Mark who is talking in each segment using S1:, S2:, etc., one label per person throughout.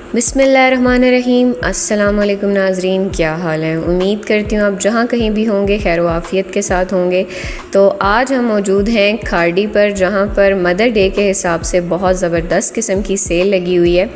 S1: बिस्मिल्लाहिर्रहमानिर्रहीम। अस्सलाम वालेकुम नाज़रीन, क्या हाल है। उम्मीद करती हूँ आप जहाँ कहीं भी होंगे खैर व आफ़ियत के साथ होंगे। तो आज हम मौजूद हैं खाड़ी पर, जहाँ पर मदर डे के हिसाब से बहुत ज़बरदस्त किस्म की सेल लगी हुई है।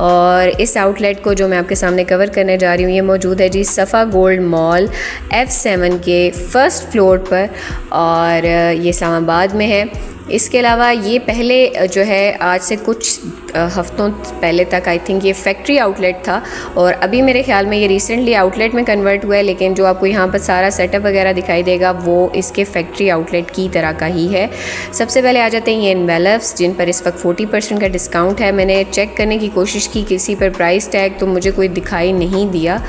S1: और इस आउटलेट को जो मैं आपके सामने कवर करने जा रही हूँ, ये मौजूद है जी सफ़ा गोल्ड मॉल F7 के फ़र्स्ट फ्लोर पर, और ये इस्लामाबाद में है। इसके अलावा ये पहले जो है आज से कुछ हफ़्तों पहले तक आई थिंक ये फैक्ट्री आउटलेट था, और अभी मेरे ख़्याल में ये रिसेंटली आउटलेट में कन्वर्ट हुआ है। लेकिन जो आपको यहाँ पर सारा सेटअप वगैरह दिखाई देगा वो इसके फैक्ट्री आउटलेट की तरह का ही है। सबसे पहले आ जाते हैं ये एनवेलप्स, जिन पर इस वक्त 40% का डिस्काउंट है। मैंने चेक करने की कोशिश की किसी पर प्राइस टैग, तो मुझे कोई दिखाई नहीं दिया।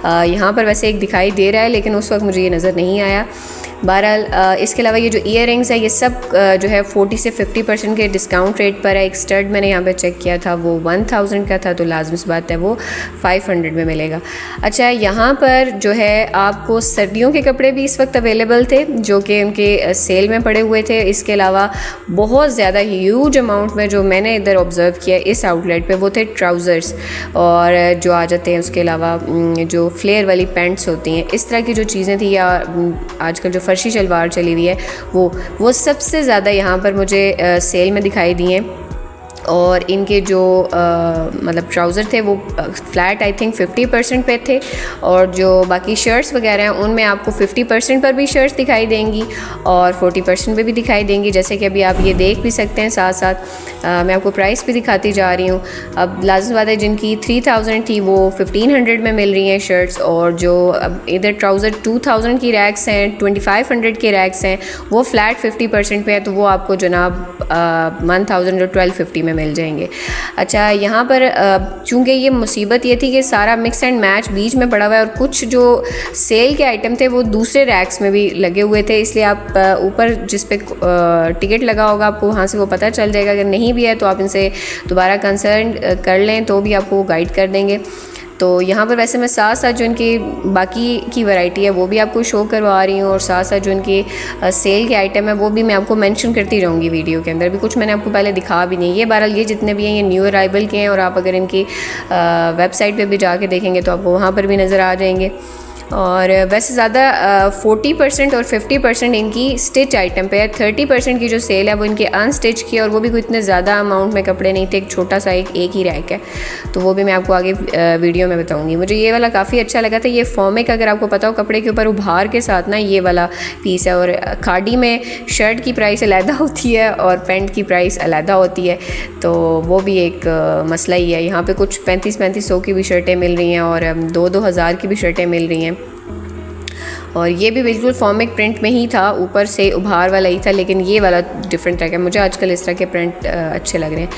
S1: यहाँ पर वैसे एक दिखाई दे रहा है, लेकिन उस वक्त मुझे ये नज़र नहीं आया। बहरहाल इसके अलावा ये जो ईयर रिंग्स है ये सब जो है 40 से 50% के डिस्काउंट रेट पर है। एक स्टड मैंने यहाँ पे चेक किया था, वो 1000 का था, तो लाजमी सी बात है वो 500 में मिलेगा। अच्छा, यहाँ पर जो है आपको सर्दियों के कपड़े भी इस वक्त अवेलेबल थे, जो कि उनके सेल में पड़े हुए थे। इसके अलावा बहुत ज़्यादा ह्यूज अमाउंट में जो मैंने इधर ऑब्ज़र्व किया इस आउटलेट पर, वो थे ट्राउज़र्स, और जो आ जाते हैं उसके अलावा जो फ्लेयर वाली पैंट्स होती हैं, इस तरह की जो चीज़ें थी, या आजकल जो फर्शी शलवार चली हुई है वो सबसे ज़्यादा यहाँ पर मुझे सेल में दिखाई दी हैं। और इनके जो मतलब ट्राउज़र थे वो फ्लैट आई थिंक 50% पे थे, और जो बाकी शर्ट्स वगैरह हैं उनमें आपको 50% पर भी शर्ट्स दिखाई देंगी और 40% पे भी दिखाई देंगी। जैसे कि अभी आप ये देख भी सकते हैं, साथ साथ मैं आपको प्राइस भी दिखाती जा रही हूँ। अब लाज़िम बात है, जिनकी 3000 थी वो 1500 में मिल रही हैं शर्ट्स, और जो अब इधर ट्राउज़र 2000 की रैक्स हैं, 2500 के रैक्स हैं, वो फ्लैट 50% पे है, तो वो आपको जनाब 1000 और 1250 में मिल जाएंगे। अच्छा, यहाँ पर चूँकि ये मुसीबत ये थी कि सारा मिक्स एंड मैच बीच में पड़ा हुआ है, और कुछ जो सेल के आइटम थे वो दूसरे रैक्स में भी लगे हुए थे, इसलिए आप ऊपर जिस पे टिकट लगा होगा आपको वहाँ से वो पता चल जाएगा। अगर नहीं भी है तो आप इनसे दोबारा कंसर्न कर लें, तो भी आपको गाइड कर देंगे। तो यहाँ पर वैसे मैं साथ साथ जो इनकी बाकी की वैरायटी है वो भी आपको शो करवा रही हूँ, और साथ साथ जो इनकी सेल के आइटम है वो भी मैं आपको मेंशन करती रहूँगी वीडियो के अंदर। भी कुछ मैंने आपको पहले दिखा भी नहीं। ये बहरहाल ये जितने भी हैं ये न्यू अराइवल के हैं, और आप अगर इनकी वेबसाइट पे भी जाके देखेंगे तो आपको वहाँ पर भी नज़र आ जाएंगे। और वैसे ज़्यादा 40% और 50% इनकी स्टिच आइटम पे है। 30% की जो सेल है वो इनके अनस्टिच की, और वो भी कोई इतने ज़्यादा अमाउंट में कपड़े नहीं थे, एक छोटा सा एक ही रैक है, तो वो भी मैं आपको आगे वीडियो में बताऊंगी। मुझे ये वाला काफ़ी अच्छा लगा था, ये फॉर्मिक, अगर आपको पता हो कपड़े के ऊपर उभार के साथ ना ये वाला पीस है। और खाड़ी में शर्ट की प्राइस अलहदा होती है और पैंट की प्राइस अलहदा होती है, तो वो भी एक मसला ही है। यहाँ पर कुछ 3500 की भी शर्टें मिल रही हैं, और 2000 की भी शर्टें मिल रही हैं, और ये भी बिल्कुल फॉर्मिक प्रिंट में ही था, ऊपर से उभार वाला ही था, लेकिन ये वाला डिफरेंट है। मुझे आजकल इस तरह के प्रिंट अच्छे लग रहे हैं।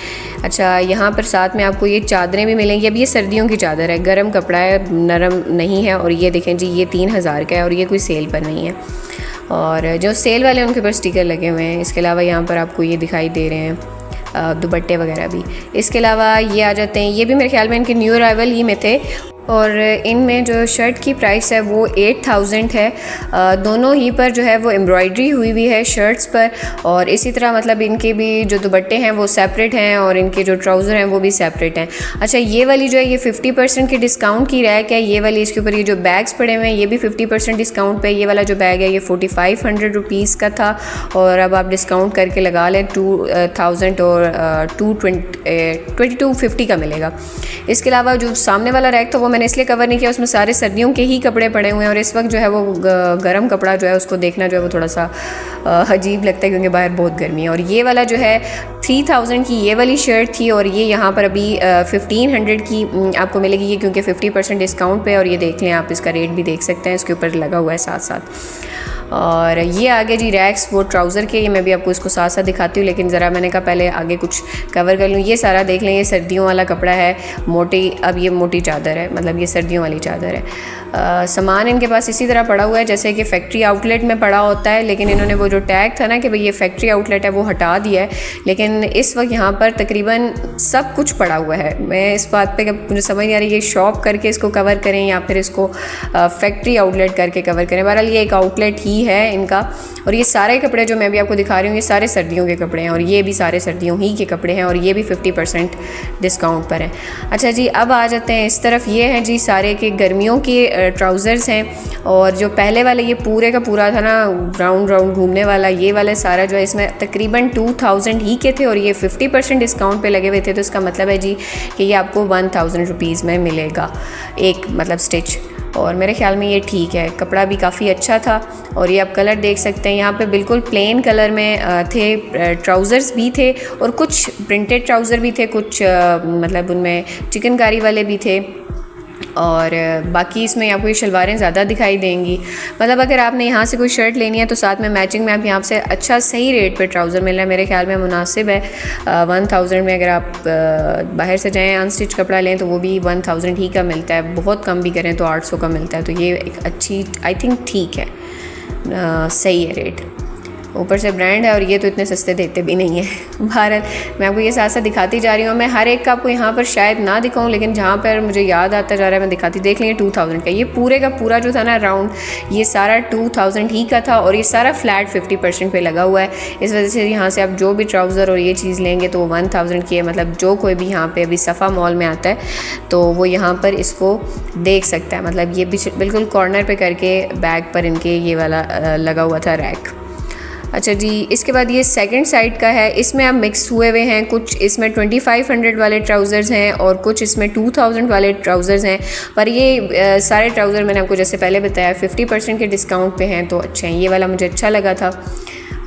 S1: अच्छा, यहाँ पर साथ में आपको ये चादरें भी मिलेंगी। अब ये सर्दियों की चादर है, गर्म कपड़ा है, नरम नहीं है, और ये देखें जी ये 3000 का है, और ये कोई सेल पर नहीं है, और जो सेल वाले हैं उनके ऊपर स्टिकर लगे हुए हैं। इसके अलावा यहाँ पर आपको ये दिखाई दे रहे हैं दुपट्टे वगैरह भी। इसके अलावा ये आ जाते हैं, ये भी मेरे ख्याल में इनके न्यू अराइवल ही में थे, और इनमें जो शर्ट की प्राइस है वो 8000 है। दोनों ही पर जो है वो एम्ब्रॉयडरी हुई हुई है शर्ट्स पर, और इसी तरह मतलब इनके भी जो दुपट्टे हैं वो सेपरेट हैं, और इनके जो ट्राउज़र हैं वो भी सेपरेट हैं। अच्छा, ये वाली जो है ये 50% के डिस्काउंट की रैक है। ये वाली, इसके ऊपर ये जो बैग्स पड़े हुए हैं ये भी 50% डिस्काउंट पे। ये वाला जो बैग है ये 4500 रुपीज़ का था, और अब आप डिस्काउंट करके लगा लें 2000 और 2250 का मिलेगा। इसके अलावा जो सामने वाला रैक था वो मैंने इसलिए कवर नहीं किया, उसमें सारे सर्दियों के ही कपड़े पड़े हुए हैं, और इस वक्त जो है वो गर्म कपड़ा जो है उसको देखना जो है वो थोड़ा सा अजीब लगता है, क्योंकि बाहर बहुत गर्मी है। और ये वाला जो है 3000 की ये वाली शर्ट थी, और ये यहाँ पर अभी 1500 की आपको मिलेगी, ये क्योंकि 50% डिस्काउंट पे, और ये देख लें आप, इसका रेट भी देख सकते हैं, इसके ऊपर लगा हुआ है साथ साथ। और ये आगे जी रैक्स वो ट्राउज़र के, ये मैं भी आपको इसको साथ साथ दिखाती हूँ, लेकिन ज़रा मैंने कहा पहले आगे कुछ कवर कर लूँ। ये सारा देख लें, ये सर्दियों वाला कपड़ा है, मोटी, अब ये मोटी चादर है, मतलब ये सर्दियों वाली चादर है। सामान इनके पास इसी तरह पड़ा हुआ है जैसे कि फैक्ट्री आउटलेट में पड़ा होता है, लेकिन इन्होंने वो जो टैग था ना कि भाई ये फैक्ट्री आउटलेट है वो हटा दिया है, लेकिन इस वक्त यहाँ पर तकरीबन सब कुछ पड़ा हुआ है। मैं इस बात पे मुझे समझ नहीं आ रही ये शॉप करके इसको कवर करें या फिर इसको फैक्ट्री आउटलेट करके कवर करें। बहरहाल ये एक आउटलेट ही ही है इनका। और ये सारे कपड़े जो मैं भी आपको दिखा रही हूँ ये सारे सर्दियों के कपड़े हैं और ये भी सारे सर्दियों ही के कपड़े हैं और ये भी 50% डिस्काउंट पर हैं। अच्छा जी, अब आ जाते हैं इस तरफ। ये हैं जी सारे के गर्मियों के ट्राउज़र्स हैं और जो पहले वाले ये पूरे का पूरा था ना राउंड राउंड घूमने वाला, ये वाला सारा जो है इसमें तकरीबन 2000 ही के थे और ये 50% डिस्काउंट पे लगे हुए थे। तो इसका मतलब है जी कि ये आपको 1000 रुपीज़ में मिलेगा एक मतलब स्टिच, और मेरे ख्याल में ये ठीक है। कपड़ा भी काफ़ी अच्छा था और ये आप कलर देख सकते हैं यहाँ पे बिल्कुल प्लेन कलर में थे। ट्राउज़र्स भी थे और कुछ प्रिंटेड ट्राउज़र भी थे, कुछ मतलब उनमें चिकनकारी वाले भी थे और बाकी इसमें आपको ये शलवारें ज़्यादा दिखाई देंगी। मतलब अगर आपने यहाँ से कोई शर्ट लेनी है तो साथ में मैचिंग में आप यहाँ से अच्छा सही रेट पे ट्राउज़र मिल रहा है, मेरे ख्याल में मुनासिब है। 1000 में अगर आप बाहर से जाएं अनस्टिच कपड़ा लें तो वो भी 1000 ही का मिलता है, बहुत कम भी करें तो 800 का मिलता है। तो ये एक अच्छी आई थिंक ठीक है, सही है रेट, ऊपर से ब्रांड है और ये तो इतने सस्ते देते भी नहीं है। बहरहाल मैं आपको ये साथ साथ दिखाती जा रही हूँ। मैं हर एक का आपको यहाँ पर शायद ना दिखाऊँ लेकिन जहाँ पर मुझे याद आता जा रहा है मैं दिखाती। देख लेंगे 2000 का ये पूरे का पूरा जो था ना राउंड, ये सारा 2000 ही का था और ये सारा फ्लैट 50% पे लगा हुआ है। इस वजह से यहाँ से आप जो भी ट्राउज़र और ये चीज़ लेंगे तो 1000 की है। मतलब जो कोई भी यहाँ पर अभी सफ़ा मॉल में आता है तो वो यहाँ पर इसको देख सकता है। मतलब ये बिल्कुल कॉर्नर पर करके बैग पर इनके ये वाला लगा हुआ था रैक। अच्छा जी, इसके बाद ये सेकंड साइड का है, इसमें आप मिक्स हुए हुए हैं। कुछ इसमें 2500 वाले ट्राउज़र्स हैं और कुछ इसमें 2000 वाले ट्राउज़र्स हैं। पर ये सारे ट्राउज़र मैंने आपको जैसे पहले बताया 50% के डिस्काउंट पे हैं तो अच्छे हैं। ये वाला मुझे अच्छा लगा था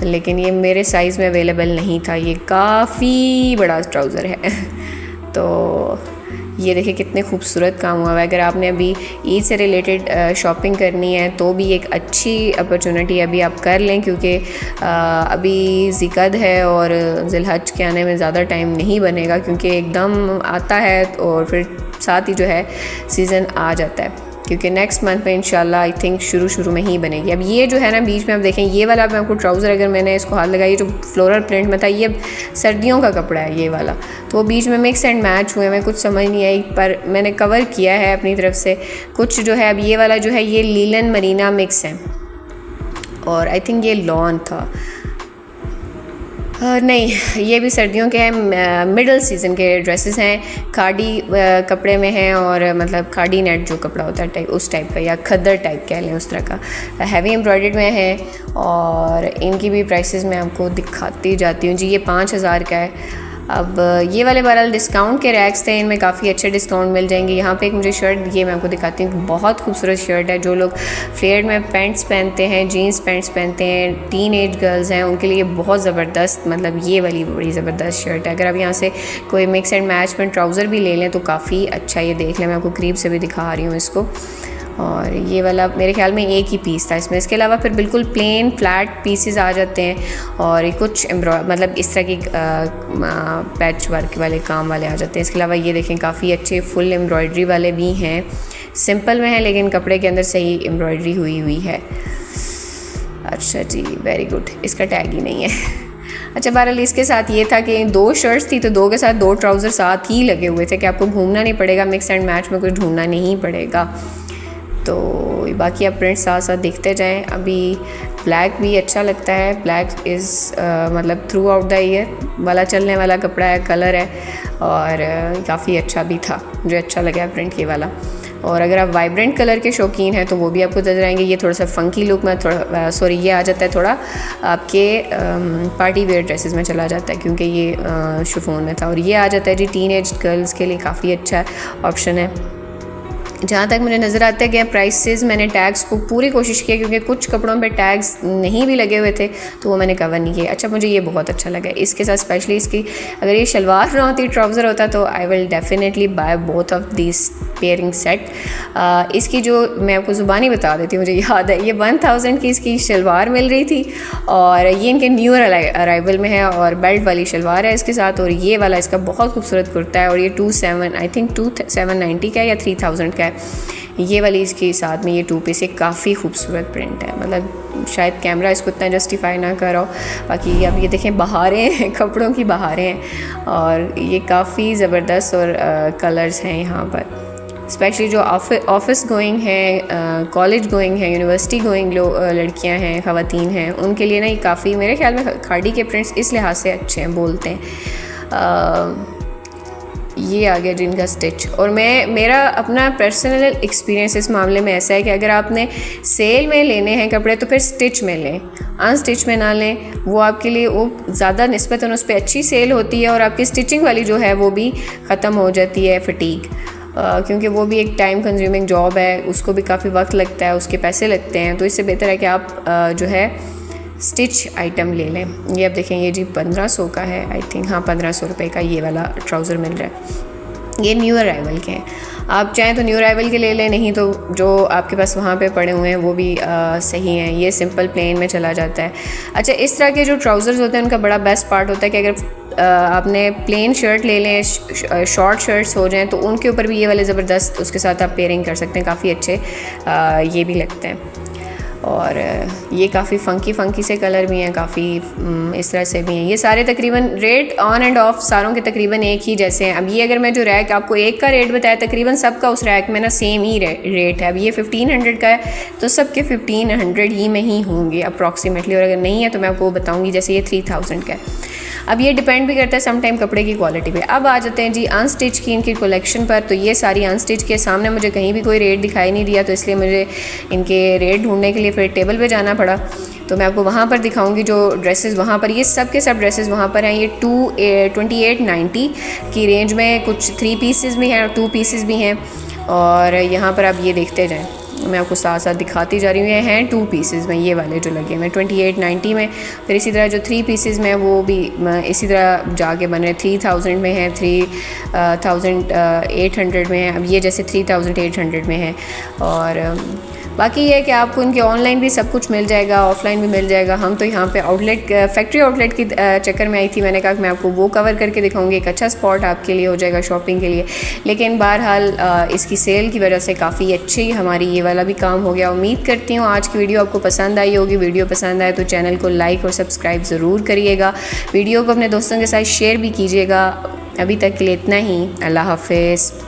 S1: लेकिन ये मेरे साइज़ में अवेलेबल नहीं था, ये काफ़ी बड़ा ट्राउज़र है। तो ये देखिए कितने खूबसूरत काम हुआ है। अगर आपने अभी ईद से रिलेटेड शॉपिंग करनी है तो भी एक अच्छी अपॉर्चुनिटी अभी आप कर लें, क्योंकि अभी ज़िक़द है और ज़िलहज के आने में ज़्यादा टाइम नहीं बनेगा, क्योंकि एकदम आता है और फिर साथ ही जो है सीज़न आ जाता है, क्योंकि नेक्स्ट मंथ में इंशाल्लाह आई थिंक शुरू में ही बनेगी। अब ये जो है ना बीच में आप देखें ये वाला मैं आपको ट्राउज़र अगर मैंने इसको हाथ लगाई जो फ्लोरल प्रिंट में था, ये सर्दियों का कपड़ा है ये वाला, तो वो बीच में मिक्स एंड मैच हुए, मैं कुछ समझ नहीं आई पर मैंने कवर किया है अपनी तरफ से कुछ जो है। अब ये वाला जो है ये लीलन मरीना मिक्स है और आई थिंक ये लॉन था, नहीं ये भी सर्दियों के हैं, मिडल सीज़न के ड्रेसेस हैं, खाड़ी कपड़े में हैं और मतलब खाड़ी नेट जो कपड़ा होता है टाइप उस टाइप का या खद्दर टाइप कह लें उस तरह का, हैवी एम्ब्रॉयडर्ड में है और इनकी भी प्राइसेस मैं आपको दिखाती जाती हूँ जी। ये 5000 का है। अब ये वाले बहरहाल डिस्काउंट के रैक्स थे, इनमें काफ़ी अच्छे डिस्काउंट मिल जाएंगे। यहाँ पे एक मुझे शर्ट ये मैं आपको दिखाती हूँ, बहुत खूबसूरत शर्ट है। जो लोग फ्लेयर में पैंट्स पहनते हैं, जीन्स पैंट्स पहनते हैं, टीन एज गर्ल्स हैं, उनके लिए बहुत ज़बरदस्त, मतलब ये वाली बड़ी ज़बरदस्त शर्ट है। अगर आप यहाँ से कोई मिक्स एंड मैच में ट्राउज़र भी ले लें तो काफ़ी अच्छा, ये देख लें, मैं आपको करीब से भी दिखा रही हूँ इसको। और ये वाला मेरे ख्याल में एक ही पीस था इसमें, इसके अलावा फिर बिल्कुल प्लेन फ्लैट पीसेस आ जाते हैं और कुछ मतलब इस तरह की पैच वर्क वाले काम वाले आ जाते हैं। इसके अलावा ये देखें काफ़ी अच्छे फुल एम्ब्रॉयडरी वाले भी हैं, सिंपल में है लेकिन कपड़े के अंदर सही एम्ब्रॉयडरी हुई है। अच्छा जी, वेरी गुड, इसका टैग ही नहीं है। अच्छा बहरहाल इसके साथ ये था कि 2 शर्ट्स थी तो 2 के साथ 2 ट्राउज़र साथ ही लगे हुए थे कि आपको घूमना नहीं पड़ेगा, मिक्स एंड मैच में कुछ ढूंढना नहीं पड़ेगा। तो बाकी आप प्रिंट साथ साथ देखते जाएं। अभी ब्लैक भी अच्छा लगता है, ब्लैक इज़ मतलब थ्रू आउट द ईयर वाला चलने वाला कपड़ा है, कलर है और काफ़ी अच्छा भी था, मुझे अच्छा लगा है प्रिंट ये वाला। और अगर आप वाइब्रेंट कलर के शौकीन हैं तो वो भी आपको नजर आएंगे। ये थोड़ा सा फंकी लुक में ये आ जाता है थोड़ा आपके पार्टी वेयर ड्रेसेस में चला जाता है, क्योंकि ये शिफॉन में था। और ये आ जाता है जी टीन एज गर्ल्स के लिए काफ़ी अच्छा ऑप्शन है। जहाँ तक मुझे नज़र आता है कि प्राइसेस मैंने टैग्स को पूरी कोशिश की, क्योंकि कुछ कपड़ों पे टैग्स नहीं भी लगे हुए थे तो वो मैंने कवर नहीं किए। अच्छा मुझे ये बहुत अच्छा लगा इसके साथ, स्पेशली इसकी अगर ये शलवार ना होती ट्राउज़र होता तो I will definitely by both of this pairing set. इसकी जो मैं आपको ज़ुबानी बता देती हूँ, मुझे याद है ये 1000 की इसकी शलवार मिल रही थी और ये इनके न्यूअर अराइवल में है और बेल्ट वाली शलवार है इसके साथ। और ये वाला इसका बहुत खूबसूरत कुर्ता है और ये 2790 का है या 3000 का है। ये वाली इसके साथ में ये 2 पीस एक काफ़ी खूबसूरत प्रिंट है, मतलब शायद कैमरा इसको इतना जस्टिफाई ना करो। बाकी अब ये देखें बहारें हैं, कपड़ों की बहारें हैं और ये काफ़ी ज़बरदस्त और कलर्स हैं यहाँ पर। स्पेशली जो ऑफिस गोइंग हैं, कॉलेज गोइंग हैं, यूनिवर्सिटी गोइंग लड़कियां हैं, ख़वातीन हैं, उनके लिए ना ये काफ़ी मेरे ख्याल में खाड़ी के प्रिंट्स इस लिहाज से अच्छे हैं, बोलते हैं। ये आ गया जिनका स्टिच। और मेरा अपना पर्सनल एक्सपीरियंस इस मामले में ऐसा है कि अगर आपने सेल में लेने हैं कपड़े तो फिर स्टिच में लें, अनस्टिच में ना लें। वो आपके लिए वो ज़्यादा निस्बतन उस पर अच्छी सेल होती है और आपकी स्टिचिंग वाली जो है वो भी ख़त्म हो जाती है, फटीक, क्योंकि वो भी एक टाइम कंज्यूमिंग जॉब है, उसको भी काफ़ी वक्त लगता है, उसके पैसे लगते हैं। तो इससे बेहतर है कि आप जो है स्टिच आइटम ले लें। ये आप देखें, ये जी 1500 का है आई थिंक, हाँ 1500 रुपये का ये वाला ट्राउज़र मिल रहा है। ये न्यू अराइवल के हैं, आप चाहें तो न्यू अराइवल के ले लें, नहीं तो जो आपके पास वहाँ पे पड़े हुए हैं वो भी सही हैं। ये सिंपल प्लेन में चला जाता है। अच्छा, इस तरह के जो ट्राउज़र्स होते हैं उनका बड़ा बेस्ट पार्ट होता है कि अगर आपने प्लेन शर्ट ले लें, शॉर्ट शर्ट्स हो जाएं, तो उनके ऊपर भी ये वाले ज़बरदस्त उसके साथ आप पेयरिंग कर सकते हैं, काफ़ी अच्छे ये भी लगते हैं। और ये काफ़ी फ़ंकी से कलर भी हैं, काफ़ी इस तरह से भी हैं। ये सारे तकरीबन रेट ऑन एंड ऑफ सारों के तकरीबन एक ही जैसे हैं। अब ये अगर मैं जो रैक आपको एक का रेट बताया, तकरीबन सबका उस रैक में ना सेम ही रेट है। अब ये 1500 का है तो सबके 1500 ही में ही होंगे अप्रॉक्सीमेटली, और अगर नहीं है तो मैं आपको बताऊँगी। जैसे ये 3000 का है। अब ये डिपेंड भी करता है सम टाइम कपड़े की क्वालिटी पे। अब आ जाते हैं जी अनस्टिच की इनकी कलेक्शन पर। तो ये सारी अनस्टिच के सामने मुझे कहीं भी कोई रेट दिखाई नहीं दिया, तो इसलिए मुझे इनके रेट ढूंढने के लिए फिर टेबल पे जाना पड़ा। तो मैं आपको वहाँ पर दिखाऊंगी जो ड्रेसेस वहाँ पर, ये सब के सब ड्रेसेस वहाँ पर हैं। ये 2890 की रेंज में कुछ 3 पीसेस भी हैं और 2 पीसेस भी हैं। और यहाँ पर आप ये देखते जाएँ, मैं आपको साथ साथ दिखाती जा रही हूँ। ये हैं 2 पीसेस में, ये वाले जो लगे हैं 2890 में। फिर इसी तरह जो 3 पीसेस में वो भी इसी तरह जाके बन रहे 3000 में हैं, 3800 में हैं। अब ये जैसे 3800 में है। और बाकी ये है कि आपको इनके ऑनलाइन भी सब कुछ मिल जाएगा, ऑफलाइन भी मिल जाएगा। हम तो यहाँ पे आउटलेट, फैक्ट्री आउटलेट की चक्कर में आई थी, मैंने कहा कि मैं आपको वो कवर करके दिखाऊंगी, एक अच्छा स्पॉट आपके लिए हो जाएगा शॉपिंग के लिए। लेकिन बहरहाल इसकी सेल की वजह से काफ़ी अच्छी हमारी ये वाला भी काम हो गया। उम्मीद करती हूँ आज की वीडियो आपको पसंद आई होगी। वीडियो पसंद आए तो चैनल को लाइक और सब्सक्राइब ज़रूर करिएगा। वीडियो को अपने दोस्तों के साथ शेयर भी कीजिएगा। अभी तक के लिए इतना ही। अल्लाह हाफिज़।